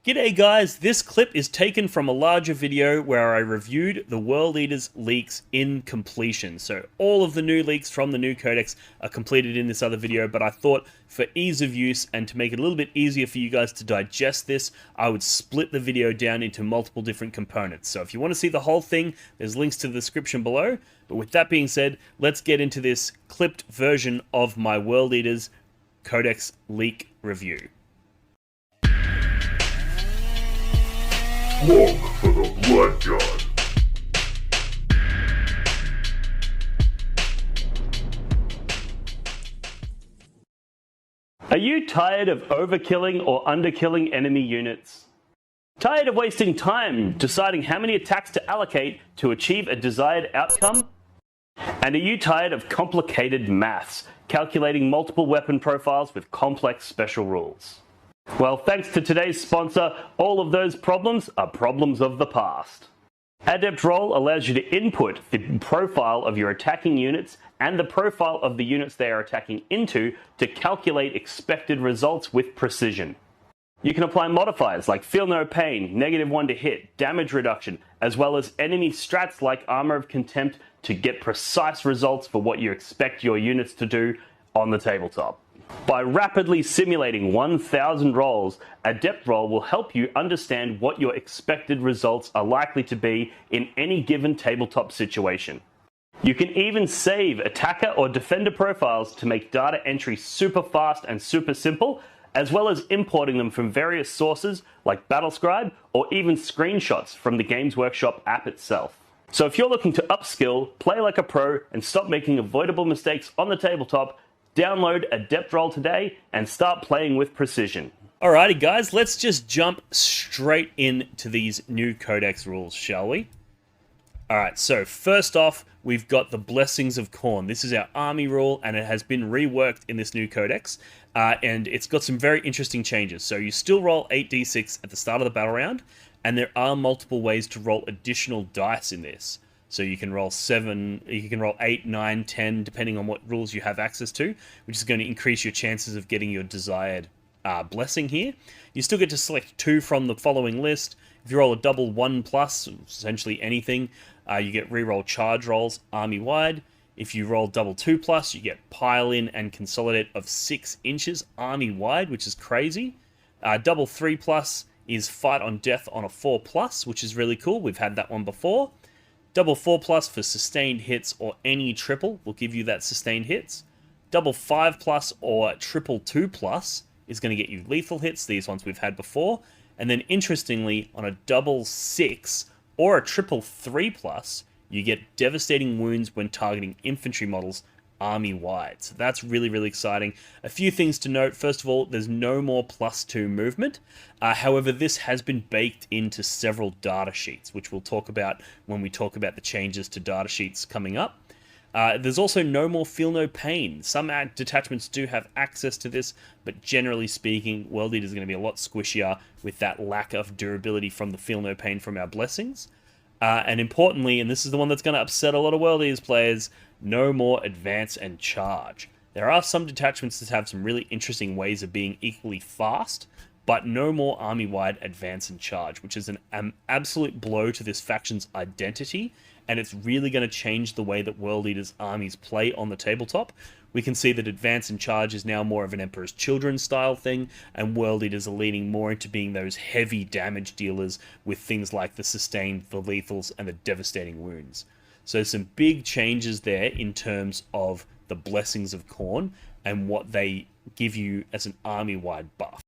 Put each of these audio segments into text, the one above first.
G'day guys, this clip is taken from a larger video where I reviewed the World Eaters leaks in completion. So all of the new leaks from the new codex are completed in this other video, but I thought for ease of use and to make it a little bit easier for you guys to digest this, I would split the video down into multiple different components. So if you want to see the whole thing, there's links to the description below. But with that being said, let's get into this clipped version of my World Eaters Codex leak review. Look for the blood god. Are you tired of overkilling or underkilling enemy units? Tired of wasting time deciding how many attacks to allocate to achieve a desired outcome? And are you tired of complicated maths, calculating multiple weapon profiles with complex special rules? Well, thanks to today's sponsor, all of those problems are problems of the past. Adept Roll allows you to input the profile of your attacking units and the profile of the units they are attacking into to calculate expected results with precision. You can apply modifiers like Feel No Pain, -1 to hit, damage reduction, as well as enemy strats like Armor of Contempt to get precise results for what you expect your units to do on the tabletop. By rapidly simulating 1,000 rolls, Adept Roll will help you understand what your expected results are likely to be in any given tabletop situation. You can even save attacker or defender profiles to make data entry super fast and super simple, as well as importing them from various sources like Battlescribe or even screenshots from the Games Workshop app itself. So if you're looking to upskill, play like a pro, and stop making avoidable mistakes on the tabletop, download Adept Roll today and start playing with precision. Alrighty guys, let's just jump straight into these new codex rules, shall we? Alright, so first off, we've got the Blessings of Khorne. This is our army rule and it has been reworked in this new codex. And it's got some very interesting changes. So you still roll 8d6 at the start of the battle round, and there are multiple ways to roll additional dice in this. So you can roll 7, you can roll 8, 9, 10, depending on what rules you have access to, which is going to increase your chances of getting your desired blessing here. You still get to select 2 from the following list. If you roll a double 1+, essentially anything, you get reroll charge rolls army-wide. If you roll double 2+, you get pile in and consolidate of 6 inches army-wide, which is crazy. Double 3+ is fight on death on a 4+, which is really cool. We've had that one before. Double 4+ for sustained hits or any triple will give you that sustained hits. Double 5+ or triple 2+ is going to get you lethal hits. These ones we've had before. And then interestingly, on a double 6 or a triple 3+, you get devastating wounds when targeting infantry models army-wide. So that's really, really exciting. A few things to note. First of all, there's no more +2 movement. However, this has been baked into several data sheets, which we'll talk about when we talk about the changes to data sheets coming up. There's also no more Feel No Pain. Some detachments do have access to this, but generally speaking, World Eater is going to be a lot squishier with that lack of durability from the Feel No Pain from our blessings. And importantly, and this is the one that's going to upset a lot of World Eaters players, no more Advance and Charge. There are some detachments that have some really interesting ways of being equally fast, but no more army-wide Advance and Charge, which is an absolute blow to this faction's identity, and it's really going to change the way that World Eaters armies play on the tabletop. We can see that Advance and Charge is now more of an Emperor's Children style thing, and World Eaters are leaning more into being those heavy damage dealers with things like the sustained, the lethals, and the devastating wounds. So some big changes there in terms of the Blessings of Khorne and what they give you as an army-wide buff.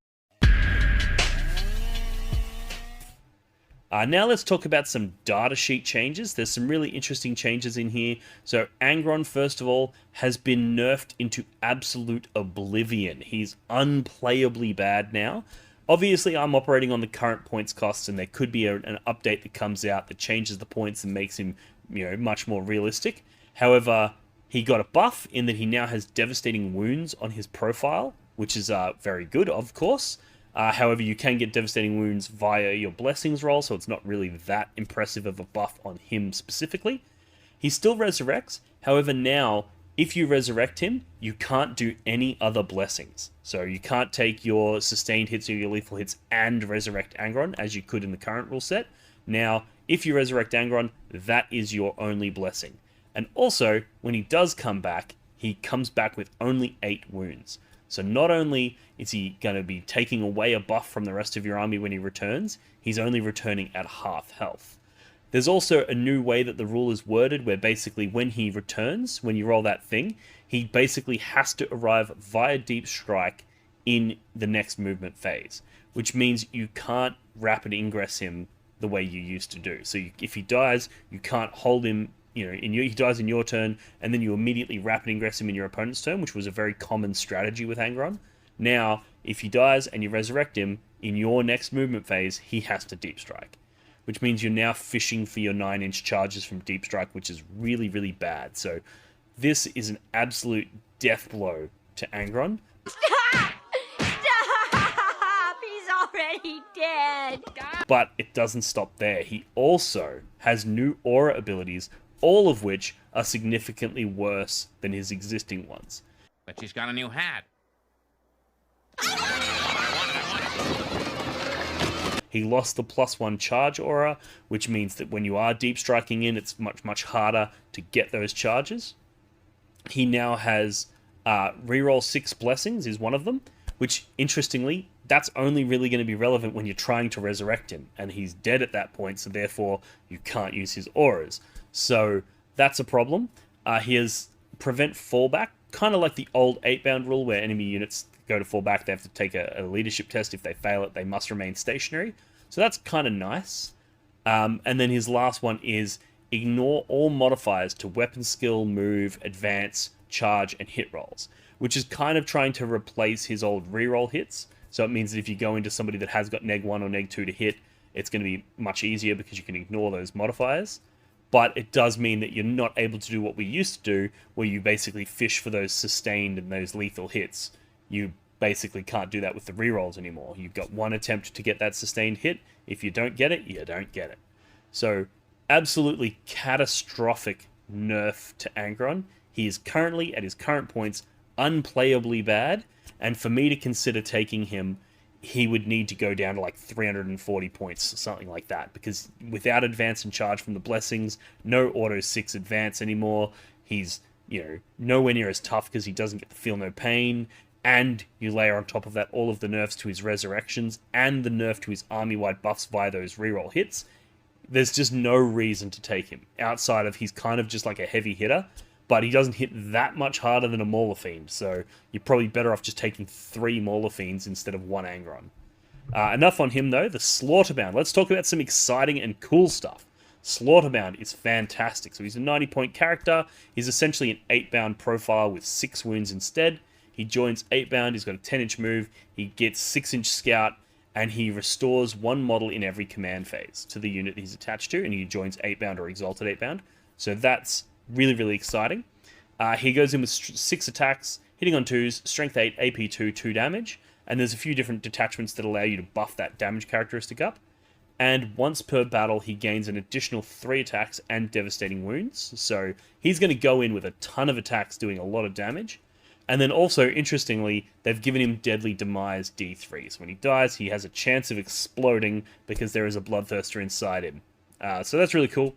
Now let's talk about some datasheet changes. There's some really interesting changes in here. So Angron, first of all, has been nerfed into absolute oblivion. He's unplayably bad now. Obviously, I'm operating on the current points costs, and there could be an update that comes out that changes the points and makes him, much more realistic. However, he got a buff in that he now has devastating wounds on his profile, which is very good, of course. However, you can get devastating wounds via your blessings roll, so it's not really that impressive of a buff on him specifically. He still resurrects, however now if you resurrect him, you can't do any other blessings. So you can't take your sustained hits or your lethal hits and resurrect Angron as you could in the current rule set. Now, if you resurrect Angron, that is your only blessing. And also, when he does come back, he comes back with only 8 wounds. So not only is he going to be taking away a buff from the rest of your army when he returns, he's only returning at half health. There's also a new way that the rule is worded where basically when he returns, when you roll that thing, he basically has to arrive via Deep Strike in the next movement phase, which means you can't rapid ingress him the way you used to do. So if he dies, you can't hold him, he dies in your turn, and then you immediately rapid ingress him in your opponent's turn, which was a very common strategy with Angron. Now, if he dies and you resurrect him, in your next movement phase, he has to Deep Strike, which means you're now fishing for your 9-inch charges from Deep Strike, which is really, really bad. So this is an absolute death blow to Angron. Stop! Stop! He's already dead. But it doesn't stop there. He also has new aura abilities, all of which are significantly worse than his existing ones. But she's got a new hat. He lost the +1 charge aura, which means that when you are deep striking in, it's much, much harder to get those charges. He now has reroll 6 blessings is one of them, which, interestingly, that's only really going to be relevant when you're trying to resurrect him, and he's dead at that point, so therefore you can't use his auras. So that's a problem. He has prevent fallback, kind of like the old 8-bound rule where enemy units go to fall back, they have to take a leadership test. If they fail it, they must remain stationary. So that's kind of nice. And then his last one is ignore all modifiers to weapon skill, move, advance, charge, and hit rolls, which is kind of trying to replace his old reroll hits. So it means that if you go into somebody that has got -1 or -2 to hit, it's going to be much easier because you can ignore those modifiers. But it does mean that you're not able to do what we used to do, where you basically fish for those sustained and those lethal hits. You basically can't do that with the rerolls anymore. You've got one attempt to get that sustained hit. If you don't get it, you don't get it. So, absolutely catastrophic nerf to Angron. He is currently, at his current points, unplayably bad, and for me to consider taking him, he would need to go down to like 340 points, or something like that, because without advance and charge from the blessings, no auto 6 advance anymore, he's, nowhere near as tough because he doesn't get the feel no pain, and you layer on top of that all of the nerfs to his resurrections and the nerf to his army-wide buffs via those reroll hits. There's just no reason to take him, outside of he's kind of just like a heavy hitter, but he doesn't hit that much harder than a Mauler Fiend, so you're probably better off just taking 3 Mauler Fiends instead of 1 Angron. Enough on him, though. The Slaughterbound. Let's talk about some exciting and cool stuff. Slaughterbound is fantastic. So he's a 90-point character. He's essentially an 8-bound profile with 6 wounds instead. He joins 8-bound. He's got a 10-inch move. He gets 6-inch scout, and he restores 1 model in every command phase to the unit he's attached to, and he joins 8-bound or Exalted 8-bound. So that's really, really exciting. He goes in with 6 attacks, hitting on 2s, strength 8, AP 2, 2 damage, and there's a few different detachments that allow you to buff that damage characteristic up. And once per battle, he gains an additional 3 attacks and devastating wounds. So he's going to go in with a ton of attacks doing a lot of damage. And then also, interestingly, they've given him Deadly Demise D3. So when he dies, he has a chance of exploding because there is a Bloodthirster inside him. So that's really cool.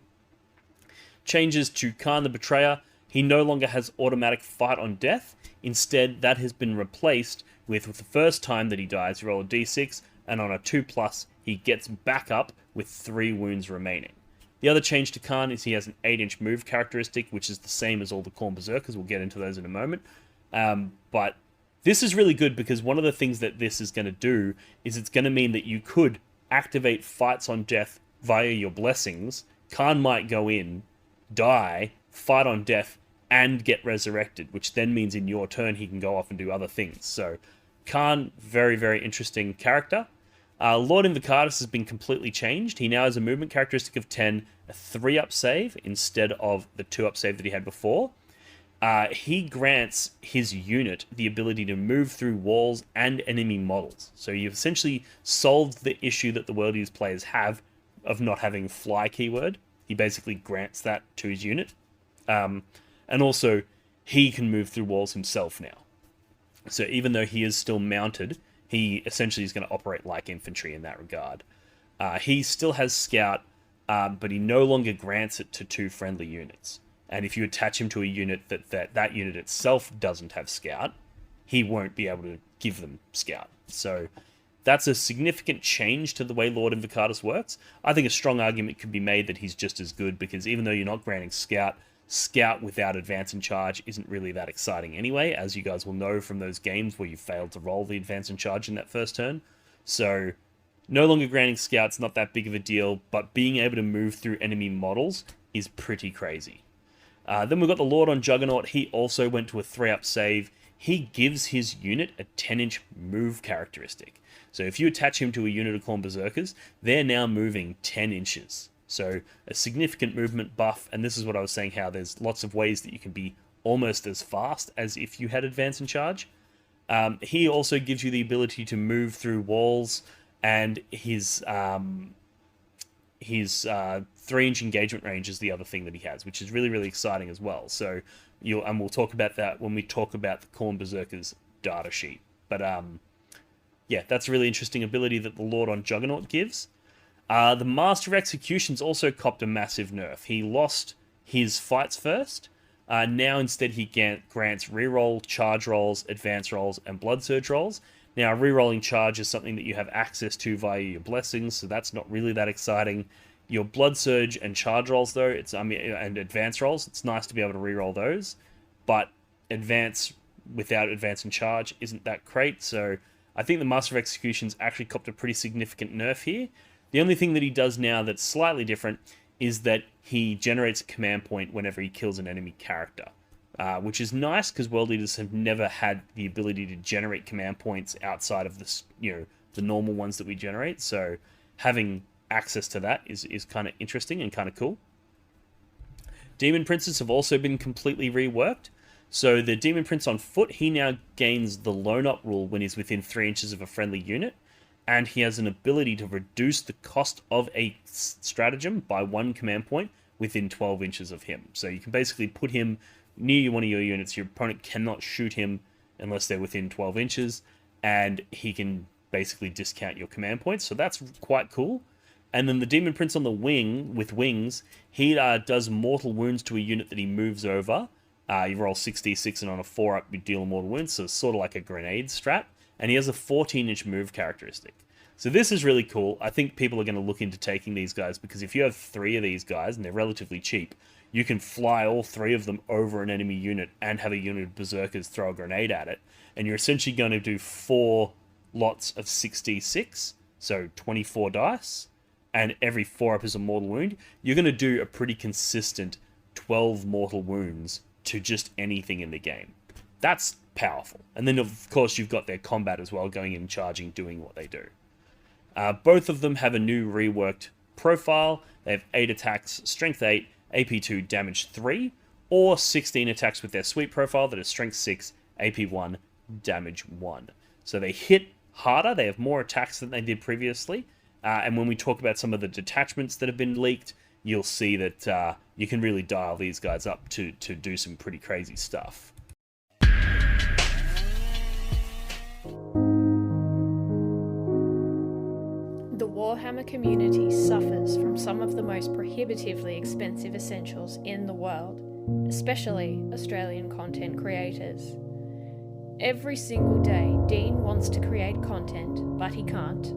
Changes to Khan the Betrayer. He no longer has automatic fight on death. Instead, that has been replaced with the first time that he dies, you roll a d6, and on a 2+, he gets back up with 3 wounds remaining. The other change to Khan is he has an 8-inch move characteristic, which is the same as all the Khorne Berserkers. We'll get into those in a moment. But this is really good because one of the things that this is going to do is it's going to mean that you could activate fights on death via your blessings. Khan might go in, die, fight on death, and get resurrected, which then means in your turn he can go off and do other things. So Khan, very, very interesting character. Lord Invocatus has been completely changed. He now has a movement characteristic of 10, a 3-up save instead of the 2-up save that he had before. He grants his unit the ability to move through walls and enemy models. So you've essentially solved the issue that the World Use players have of not having fly keyword. He basically grants that to his unit. And also, he can move through walls himself now. So even though he is still mounted, he essentially is going to operate like infantry in that regard. He still has Scout, but he no longer grants it to 2 friendly units. And if you attach him to a unit that unit itself doesn't have Scout, he won't be able to give them Scout. So that's a significant change to the way Lord Invocatus works. I think a strong argument could be made that he's just as good, because even though you're not granting Scout, Scout without advance and charge isn't really that exciting anyway, as you guys will know from those games where you failed to roll the advance and charge in that first turn. So no longer granting Scout's not that big of a deal, but being able to move through enemy models is pretty crazy. Then we've got the Lord on Juggernaut. He also went to a 3-up save. He gives his unit a 10-inch move characteristic. So if you attach him to a unit of Khorne Berserkers, they're now moving 10 inches. So a significant movement buff, and this is what I was saying, how there's lots of ways that you can be almost as fast as if you had advance and charge. He also gives you the ability to move through walls, and his 3-inch engagement range is the other thing that he has, which is really, really exciting as well. So we'll talk about that when we talk about the Khorne Berserkers data sheet. But yeah, that's a really interesting ability that the Lord on Juggernaut gives. The Master of Executions also copped a massive nerf. He lost his fights first. Now instead he grants reroll, charge rolls, advance rolls, and blood surge rolls. Now rerolling charge is something that you have access to via your blessings, so that's not really that exciting. Your blood surge and charge rolls, though, and advance rolls, it's nice to be able to reroll those, but advance without advance and charge isn't that great. So I think the Master of Executions actually copped a pretty significant nerf here. The only thing that he does now that's slightly different is that he generates a command point whenever he kills an enemy character, which is nice because World Eaters have never had the ability to generate command points outside of this, the normal ones that we generate. So having access to that is kind of interesting and kind of cool. Demon Princes have also been completely reworked. So the Demon Prince on foot, he now gains the Lone Up rule when he's within 3 inches of a friendly unit, and he has an ability to reduce the cost of a stratagem by 1 command point within 12 inches of him. So you can basically put him near one of your units. Your opponent cannot shoot him unless they're within 12 inches, and he can basically discount your command points. So that's quite cool. And then the Demon Prince on the wing, with wings, he does mortal wounds to a unit that he moves over. You roll 6d6, and on a 4-up, you deal mortal wounds, so it's sort of like a grenade strat. And he has a 14-inch move characteristic. So this is really cool. I think people are going to look into taking these guys, because if you have 3 of these guys, and they're relatively cheap, you can fly all 3 of them over an enemy unit and have a unit of Berserkers throw a grenade at it. And you're essentially going to do 4 lots of 6d6, so 24 dice. And every 4-up is a mortal wound. You're going to do a pretty consistent 12 mortal wounds to just anything in the game. That's powerful. And then, of course, you've got their combat as well, going in, charging, doing what they do. Both of them have a new reworked profile. They have 8 attacks, strength 8, AP 2, damage 3, or 16 attacks with their sweep profile that is strength 6, AP 1, damage 1. So they hit harder. They have more attacks than they did previously. And when we talk about some of the detachments that have been leaked, you'll see that you can really dial these guys up to do some pretty crazy stuff. The Warhammer community suffers from some of the most prohibitively expensive essentials in the world, especially Australian content creators. Every single day, Dean wants to create content, but he can't.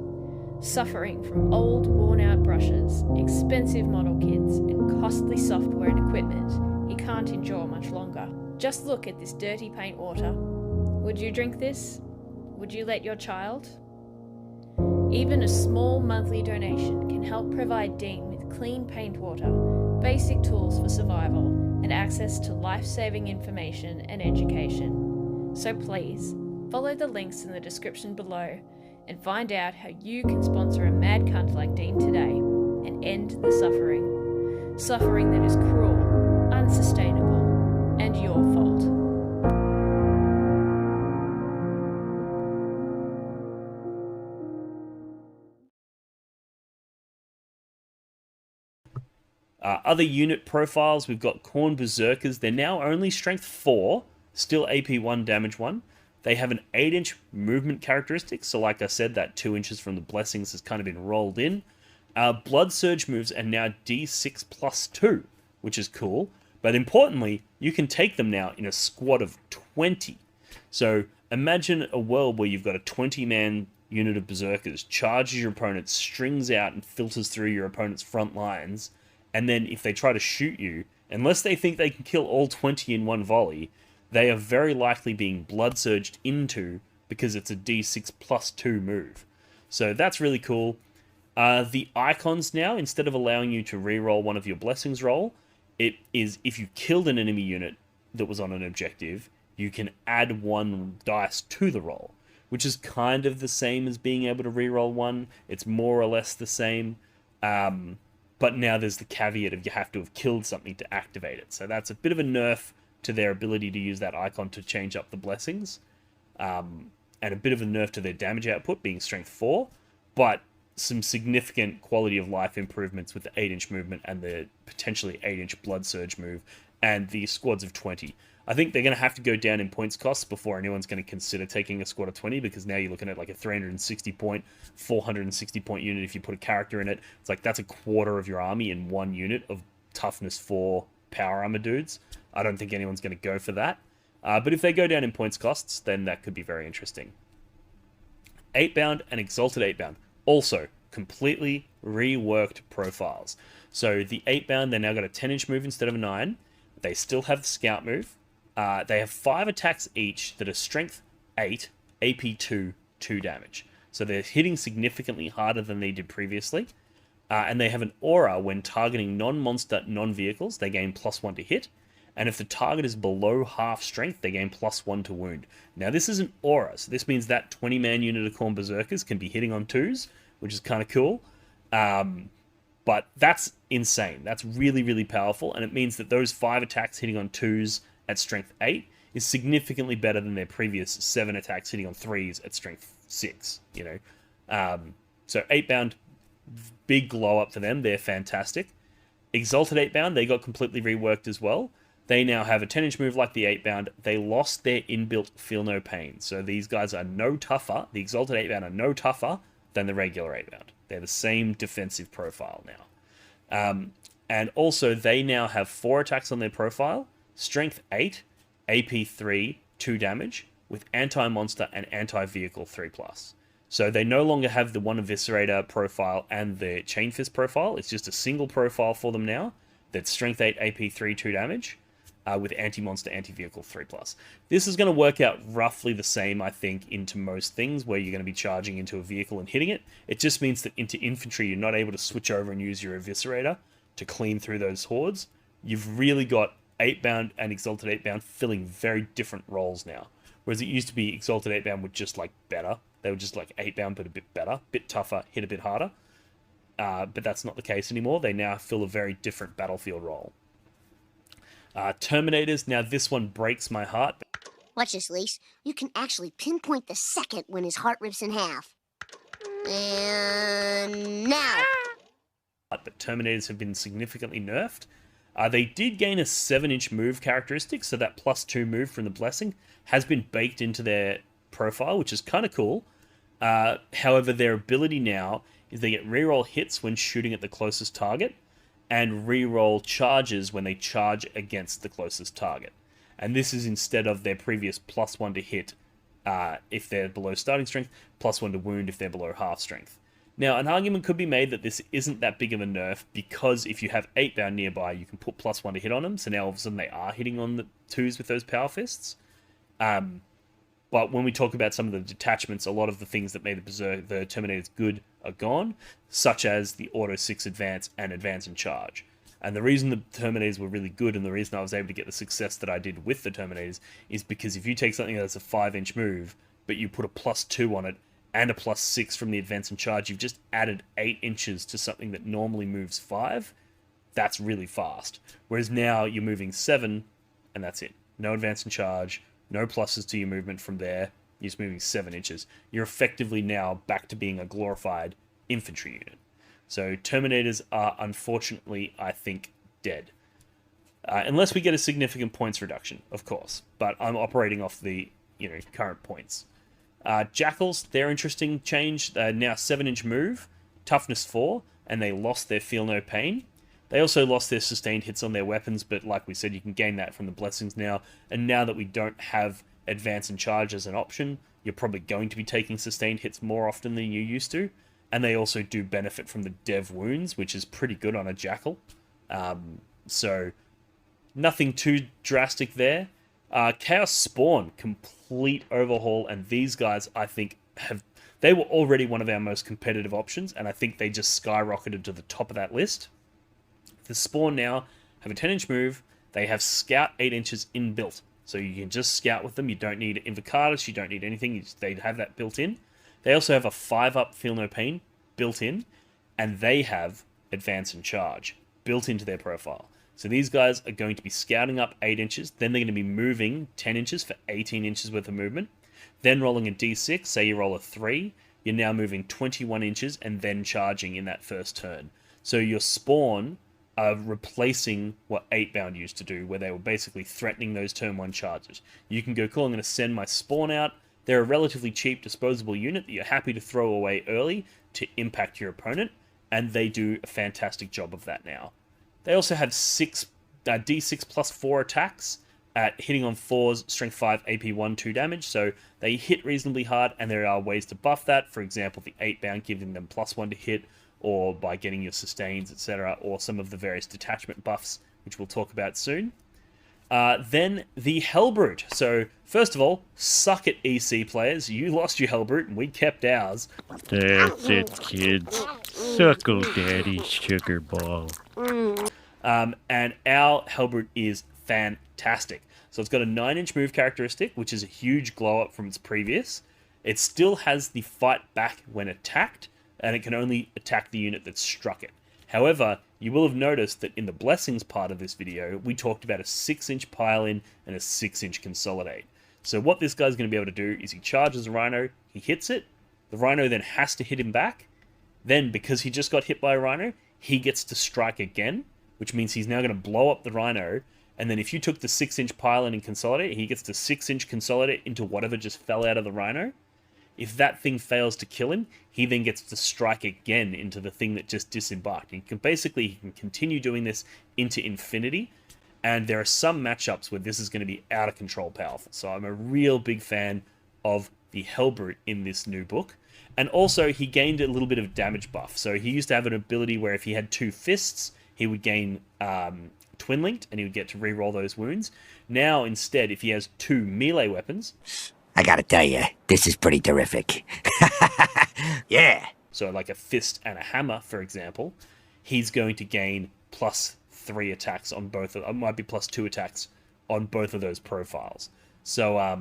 Suffering from old, worn-out brushes, expensive model kits, and costly software and equipment, he can't endure much longer. Just look at this dirty paint water. Would you drink this? Would you let your child? Even a small monthly donation can help provide Dean with clean paint water, basic tools for survival, and access to life-saving information and education. So please, follow the links in the description below and find out how you can sponsor a mad cunt like Dean today and end the suffering. Suffering that is cruel, unsustainable, and your fault. Other unit profiles, we've got Khorne Berserkers. They're now only strength 4, still AP 1, damage 1. They have an 8-inch movement characteristic, so like I said, that 2 inches from the blessings has kind of been rolled in. Blood Surge moves are now D6 plus 2, which is cool. But importantly, you can take them now in a squad of 20. So imagine a world where you've got a 20-man unit of Berserkers, charges your opponent, strings out and filters through your opponent's front lines, and then if they try to shoot you, unless they think they can kill all 20 in one volley, they are very likely being blood surged into because it's a D6 plus 2 move. So that's really cool. The icons now, instead of allowing you to reroll one of your blessings roll, it is if you killed an enemy unit that was on an objective, you can add 1 dice to the roll, which is kind of the same as being able to reroll 1. It's more or less the same. But now there's the caveat of you have to have killed something to activate it. So that's a bit of a nerf to their ability to use that icon to change up the blessings. And a bit of a nerf to their damage output being strength 4. But some significant quality of life improvements with the 8-inch movement and the potentially 8-inch blood surge move and the squads of 20. I think they're going to have to go down in points costs before anyone's going to consider taking a squad of 20, because now you're looking at like a 360 point, 460 point unit. If you put a character in it, it's like that's a quarter of your army in one unit of toughness 4 power armor dudes. I don't think anyone's going to go for that. But if they go down in points costs, then that could be very interesting. 8-bound and Exalted 8-bound. Also, completely reworked profiles. So the 8-bound, they now got a 10-inch move instead of a 9. They still have the scout move. They have 5 attacks each that are strength 8, AP 2, 2 damage. So they're hitting significantly harder than they did previously. And they have an aura when targeting non-monster, non-vehicles. They gain +1 to hit. And if the target is below half strength, they gain +1 to wound. Now this is an aura, so this means that 20-man unit of Khorne Berserkers can be hitting on 2s, which is kind of cool. But that's insane. That's really, really powerful. And it means that those 5 attacks hitting on 2s at strength 8 is significantly better than their previous 7 attacks hitting on 3s at strength 6, you know. So 8-bound, big glow up for them. They're fantastic. Exalted 8-bound, they got completely reworked as well. They now have a 10-inch move like the 8-bound. They lost their inbuilt Feel No Pain. So these guys are no tougher. The Exalted 8-bound are no tougher than the regular 8-bound. They're the same defensive profile now. And also, they now have 4 attacks on their profile. Strength 8, AP 3, 2 damage, with Anti-Monster and Anti-Vehicle 3+. So they no longer have the 1 Eviscerator profile and the Chain Fist profile. It's just a single profile for them now. That's Strength 8, AP 3, 2 damage. With Anti-Monster, Anti-Vehicle 3+. This is going to work out roughly the same, I think, into most things where you're going to be charging into a vehicle and hitting it. It just means that into infantry, you're not able to switch over and use your Eviscerator to clean through those hordes. You've really got 8-bound and Exalted 8-bound filling very different roles now. Whereas it used to be Exalted 8-bound were just like better. They were just like 8-bound but a bit better, bit tougher, hit a bit harder. But that's not the case anymore. They now fill a very different battlefield role. Terminators, now this one breaks my heart. Watch this, Lise. You can actually pinpoint the second when his heart rips in half. And now. But Terminators have been significantly nerfed. They did gain a 7-inch move characteristic, so that +2 move from the Blessing has been baked into their profile, which is kind of cool. However, their ability now is they get reroll hits when shooting at the closest target, and reroll charges when they charge against the closest target. And this is instead of their previous +1 to hit if they're below starting strength, +1 to wound if they're below half strength. Now, an argument could be made that this isn't that big of a nerf, because if you have 8-bound nearby, you can put +1 to hit on them, so now all of a sudden they are hitting on the 2s with those power fists. But when we talk about some of the detachments, a lot of the things that made the Terminators good are gone, such as the Auto 6 Advance and Advance and Charge. And the reason the Terminators were really good, and the reason I was able to get the success that I did with the Terminators, is because if you take something that's a 5-inch move, but you put a +2 on it, and a +6 from the Advance and Charge, you've just added 8 inches to something that normally moves 5. That's really fast. Whereas now you're moving 7, and that's it. No Advance and Charge, no pluses to your movement from there. You're just moving 7 inches. You're effectively now back to being a glorified infantry unit. So Terminators are, unfortunately, I think, dead. Unless we get a significant points reduction, of course. But I'm operating off the current points. Jackals, they're interesting change. Now 7-inch move, toughness 4, and they lost their feel no pain. They also lost their sustained hits on their weapons, but like we said, you can gain that from the blessings now. And now that we don't have advance and charge as an option, you're probably going to be taking sustained hits more often than you used to. And they also do benefit from the dev wounds, which is pretty good on a jackal. So nothing too drastic there. Chaos Spawn, complete overhaul, and these guys, I think, they were already one of our most competitive options, and I think they just skyrocketed to the top of that list. The Spawn now have a 10-inch move. They have Scout 8 inches inbuilt, so you can just scout with them. You don't need Invocatus, you don't need anything. They have that built in. They also have a 5-up Feel No Pain built in, and they have Advance and Charge built into their profile. So these guys are going to be scouting up 8 inches, then they're going to be moving 10 inches for 18 inches worth of movement, then rolling a d6, say you roll a 3, you're now moving 21 inches and then charging in that first turn. So your Spawn are replacing what 8-bound used to do, where they were basically threatening those turn 1 charges. You can go, cool, I'm going to send my Spawn out. They're a relatively cheap disposable unit that you're happy to throw away early to impact your opponent, and they do a fantastic job of that now. They also have D6 plus 4 attacks at hitting on 4s, strength 5, AP 1, 2 damage, so they hit reasonably hard, and there are ways to buff that. For example, the 8-bound giving them plus 1 to hit, or by getting your sustains, etc., or some of the various detachment buffs, which we'll talk about soon. Then the Hellbrute. So, first of all, suck it, EC players. You lost your Hellbrute, and we kept ours. That's it, kids. Suckle daddy's sugar ball. And our Hellbrute is fantastic. So it's got a 9-inch move characteristic, which is a huge glow up from its previous. It still has the fight back when attacked, and it can only attack the unit that struck it. However, you will have noticed that in the blessings part of this video, we talked about a 6-inch pile-in and a 6-inch consolidate. So what this guy's going to be able to do is he charges a Rhino, he hits it, the Rhino then has to hit him back. Then, because he just got hit by a Rhino, he gets to strike again, which means he's now going to blow up the Rhino. And then if you took the 6-inch pile-in and consolidate, he gets to 6-inch consolidate into whatever just fell out of the Rhino. If that thing fails to kill him, he then gets to strike again into the thing that just disembarked. He can continue doing this into infinity, and there are some matchups where this is going to be out of control powerful. So I'm a real big fan of the Hellbrute in this new book. And also, he gained a little bit of damage buff. So he used to have an ability where if he had 2 fists, he would gain Twin Linked, and he would get to reroll those wounds. Now, instead, if he has 2 melee weapons... I gotta tell you, this is pretty terrific. Yeah. So like a fist and a hammer, for example, he's going to gain plus 3 attacks on both of... It might be plus 2 attacks on both of those profiles. So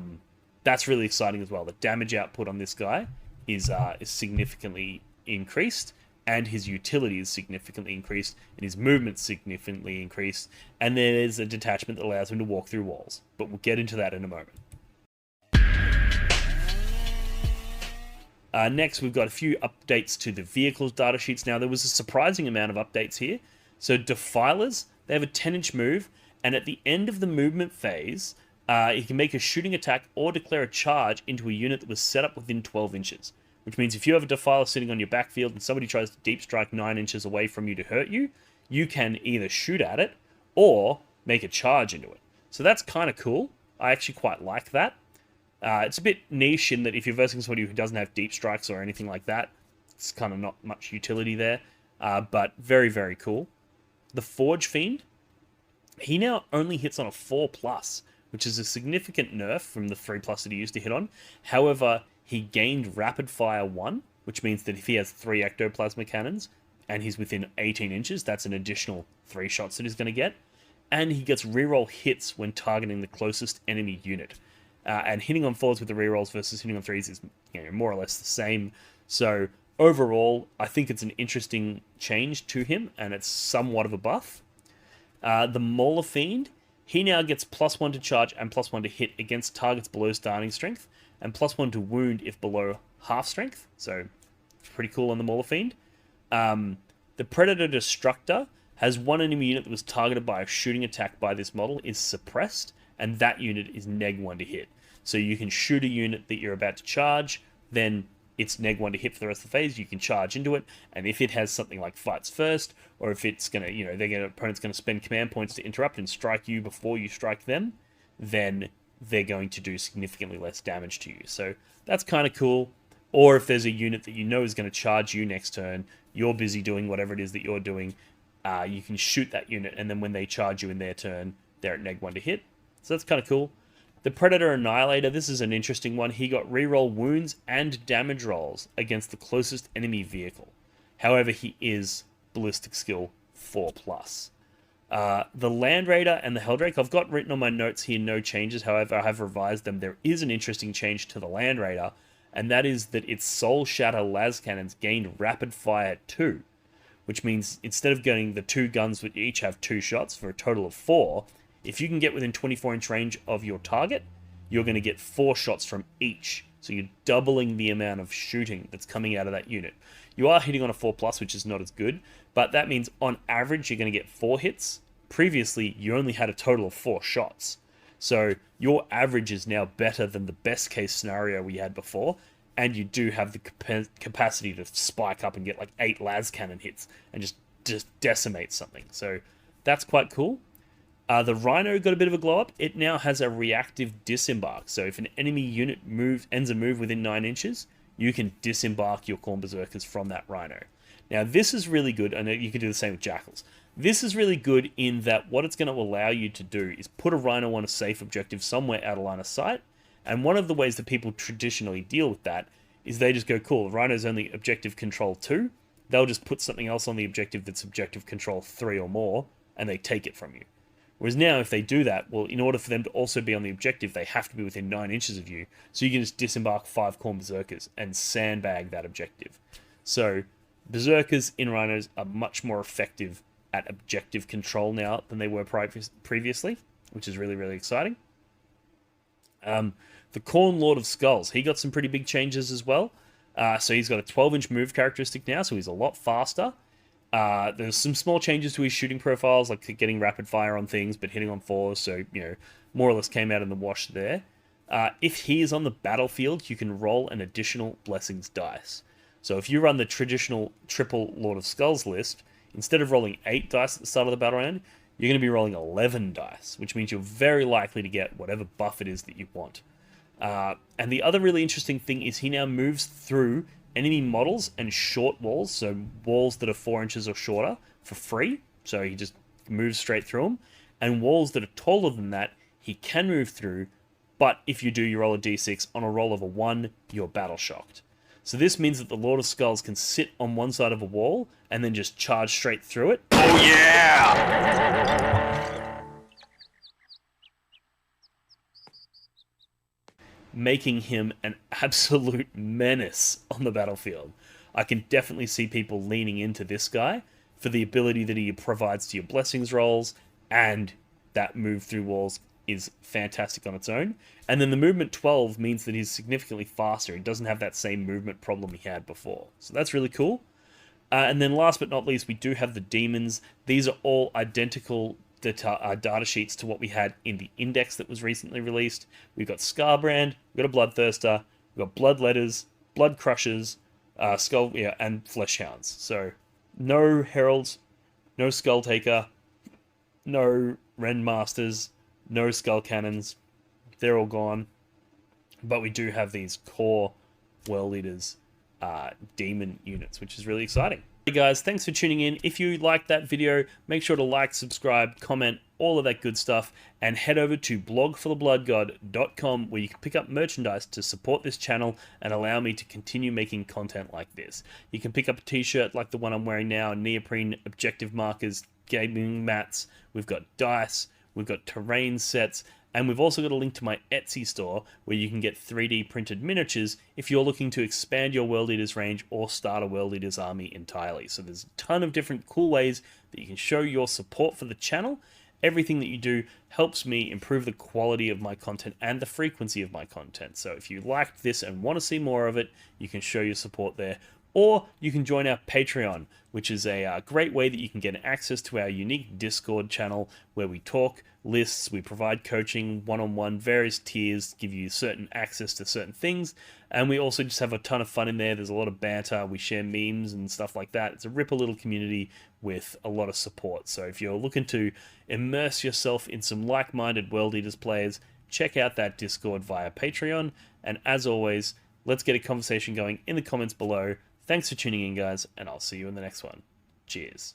that's really exciting as well. The damage output on this guy is significantly increased, and his utility is significantly increased, and his movement significantly increased, and there's a detachment that allows him to walk through walls. But we'll get into that in a moment. Next, we've got a few updates to the vehicles datasheets. Now, there was a surprising amount of updates here. So, Defilers, they have a 10-inch move, and at the end of the movement phase, you can make a shooting attack or declare a charge into a unit that was set up within 12 inches. Which means if you have a Defiler sitting on your backfield and somebody tries to deep strike 9 inches away from you to hurt you, you can either shoot at it or make a charge into it. So that's kind of cool. I actually quite like that. It's a bit niche in that if you're versing somebody who doesn't have deep strikes or anything like that, it's kind of not much utility there. But very, very cool. The Forge Fiend, he now only hits on a 4+, which is a significant nerf from the 3+ that he used to hit on. However, he gained Rapid Fire 1, which means that if he has 3 Ectoplasma Cannons and he's within 18 inches, that's an additional 3 shots that he's going to get. And he gets reroll hits when targeting the closest enemy unit. And hitting on 4s with the rerolls versus hitting on 3s is more or less the same. So overall, I think it's an interesting change to him, and it's somewhat of a buff. The Mauler Fiend, he now gets +1 to charge and +1 to hit against targets below starting strength, and +1 to wound if below half strength. So pretty cool on the Mauler Fiend. The Predator Destructor, has one enemy unit that was targeted by a shooting attack by this model is suppressed, and that unit is -1 to hit. So you can shoot a unit that you're about to charge, then it's -1 to hit for the rest of the phase. You can charge into it, and if it has something like fights first, or if it's gonna, opponent's gonna spend command points to interrupt and strike you before you strike them, then they're going to do significantly less damage to you. So that's kind of cool. Or if there's a unit that you know is going to charge you next turn, you're busy doing whatever it is that you're doing, you can shoot that unit, and then when they charge you in their turn, they're at -1 to hit. So that's kind of cool. The Predator Annihilator, this is an interesting one. He got reroll wounds and damage rolls against the closest enemy vehicle. However, he is ballistic skill 4+. The Land Raider and the Helldrake, I've got written on my notes here no changes. However, I have revised them. There is an interesting change to the Land Raider, and that is that its Soul Shatter las cannons gained rapid fire 2, which means instead of getting the 2 guns which each have 2 shots for a total of 4, if you can get within 24-inch range of your target, you're going to get 4 shots from each. So you're doubling the amount of shooting that's coming out of that unit. You are hitting on a 4+, which is not as good, but that means on average you're going to get 4 hits. Previously, you only had a total of 4 shots. So your average is now better than the best case scenario we had before, and you do have the capacity to spike up and get like 8 las cannon hits and just decimate something. So that's quite cool. The Rhino got a bit of a glow up. It now has a reactive disembark. So if an enemy unit ends a move within 9 inches, you can disembark your Khorne Berserkers from that Rhino. Now this is really good. I know you can do the same with Jackals. This is really good in that what it's going to allow you to do is put a Rhino on a safe objective somewhere out of line of sight. And one of the ways that people traditionally deal with that is they just go, cool, the Rhino's only objective control 2. They'll just put something else on the objective that's objective control 3 or more, and they take it from you. Whereas now, if they do that, well, in order for them to also be on the objective, they have to be within 9 inches of you. So you can just disembark 5 Khorne Berserkers and sandbag that objective. So Berserkers in Rhinos are much more effective at objective control now than they were previously, which is really, really exciting. The Khorne Lord of Skulls, he got some pretty big changes as well. So he's got a 12-inch move characteristic now, so he's a lot faster. There's some small changes to his shooting profiles, like getting rapid fire on things, but hitting on 4s, so, more or less came out in the wash there. If he is on the battlefield, you can roll an additional Blessings dice. So if you run the traditional triple Lord of Skulls list, instead of rolling 8 dice at the start of the battle round, you're going to be rolling 11 dice, which means you're very likely to get whatever buff it is that you want. And the other really interesting thing is he now moves through enemy models and short walls, so walls that are 4 inches or shorter, for free. So he just moves straight through them. And walls that are taller than that, he can move through, but if you do, you roll a d6. On a roll of a 1, you're battle shocked. So this means that the Lord of Skulls can sit on one side of a wall and then just charge straight through it. Oh yeah! Making him an absolute menace on the battlefield. I can definitely see people leaning into this guy for the ability that he provides to your blessings rolls, and that move through walls is fantastic on its own. And then the movement 12 means that he's significantly faster. He doesn't have that same movement problem he had before. So that's really cool. And then last but not least, we do have the demons. These are all identical data sheets to what we had in the index that was recently released. We've got Scarbrand, we've got a Bloodthirster, we've got Bloodletters, Blood Crushers, and Fleshhounds. So no Heralds, no Skull Taker, no Rendmasters, no Skull Cannons. They're all gone. But we do have these core World Eaters demon units, which is really exciting. Hey guys, thanks for tuning in. If you liked that video, make sure to like, subscribe, comment, all of that good stuff, and head over to blogforthebloodgod.com where you can pick up merchandise to support this channel and allow me to continue making content like this. You can pick up a t-shirt like the one I'm wearing now, neoprene objective markers, gaming mats, we've got dice, we've got terrain sets, and we've also got a link to my Etsy store where you can get 3D printed miniatures if you're looking to expand your World Eaters range or start a World Eaters army entirely. So there's a ton of different cool ways that you can show your support for the channel. Everything that you do helps me improve the quality of my content and the frequency of my content. So if you liked this and want to see more of it, you can show your support there. Or you can join our Patreon, which is a great way that you can get access to our unique Discord channel where we talk lists, we provide coaching, one-on-one, various tiers, give you certain access to certain things, and we also just have a ton of fun in there. There's a lot of banter, we share memes and stuff like that. It's a ripper little community with a lot of support. So if you're looking to immerse yourself in some like-minded World Eaters players, check out that Discord via Patreon. And as always, let's get a conversation going in the comments below. Thanks for tuning in, guys, and I'll see you in the next one. Cheers.